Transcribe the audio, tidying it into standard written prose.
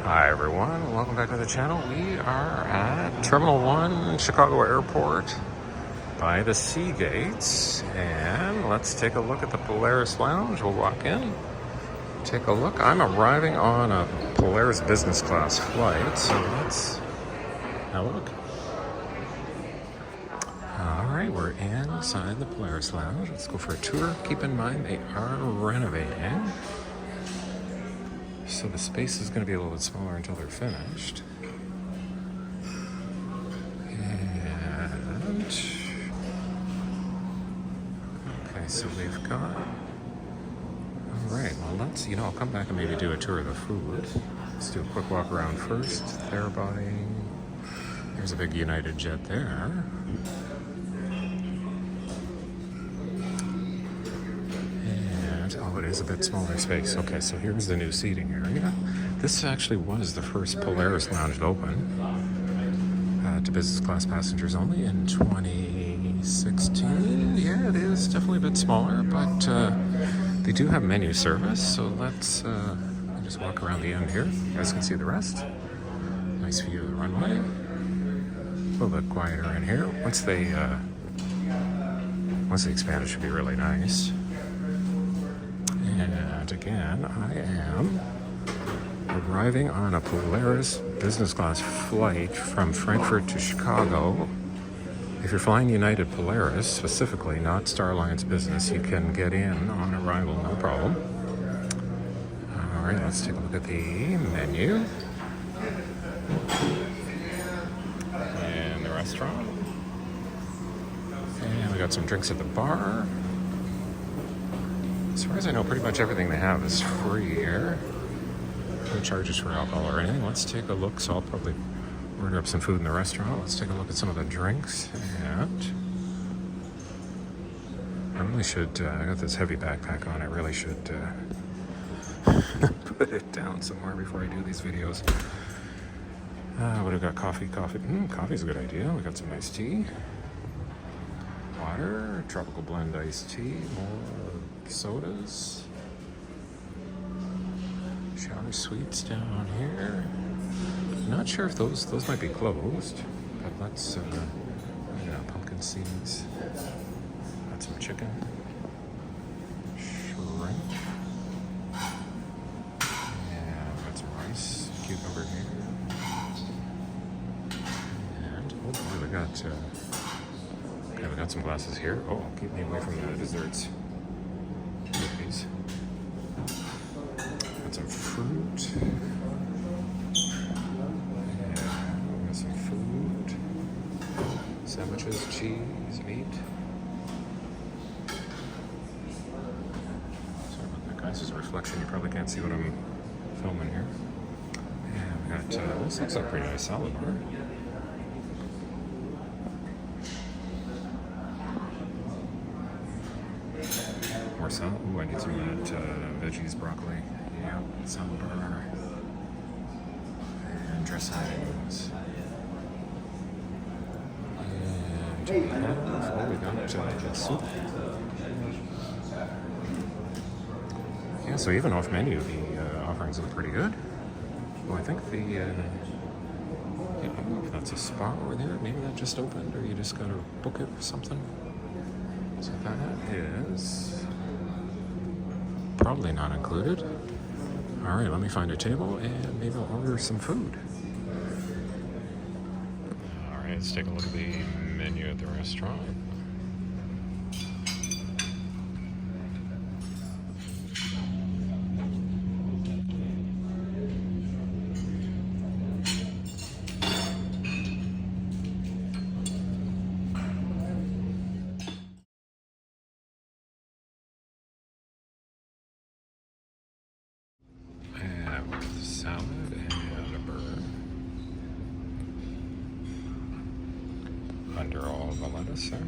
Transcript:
Hi everyone, welcome back to the channel. We are at Terminal 1, Chicago Airport by the Sea Gates, and let's take a look at the Polaris Lounge. We'll walk in, take a look. I'm arriving on a Polaris business class flight, so let's have a look. Alright, we're inside the Polaris Lounge. Let's go for a tour. Keep in mind they are renovating, so the space is going to be a little bit smaller until they're finished. And okay, so we've got. All right, well, let's. I'll come back and maybe do a tour of the food. Let's do a quick walk around first. They're buying. There's a big United jet there. Oh, it is a bit smaller space. Okay, so here's the new seating area. This actually was the first Polaris lounge to open to business class passengers only in 2016. Yeah, it is definitely a bit smaller, but they do have menu service. So let's just walk around the end here. You guys can see the rest. Nice view of the runway. A little bit quieter in here. Once they expand, it should be really nice. And again, I am arriving on a Polaris business class flight from Frankfurt to Chicago. If you're flying United Polaris, specifically, not Star Alliance Business, you can get in on arrival, no problem. All right, let's take a look at the menu and the restaurant. And we got some drinks at the bar. As far as I know, pretty much everything they have is free here. No charges for alcohol or anything. Let's take a look. So I'll probably order up some food in the restaurant. Let's take a look at some of the drinks. And I really should, I got this heavy backpack on. I really should put it down somewhere before I do these videos. What have we got? Coffee. Coffee's a good idea. We got some nice tea. Water, tropical blend iced tea, more sodas, shower suites down here. Not sure if those might be closed, but let's pumpkin seeds. Got some chicken, shrimp, and got some rice, cucumber here, and oh boy, we got some glasses here. Oh, keep me away from the desserts. Cookies. Got some fruit. And we got some food. Sandwiches, cheese, meat. Sorry about that, guys. There's a reflection. You probably can't see what I'm filming here. And we got, this looks like a pretty nice salad bar. More salad. Ooh, I need some of that veggies, broccoli. Yeah, salad bar. And dressings. And we got soup. Yeah, so even off menu, the offerings look pretty good. Well, I think I don't know if that's a spa over there. Maybe that just opened, or you just gotta book it or something. So that is probably not included. All right, let me find a table and maybe I'll order some food. All right, let's take a look at the menu at the restaurant. Salad and a burger. Under all the lettuce there.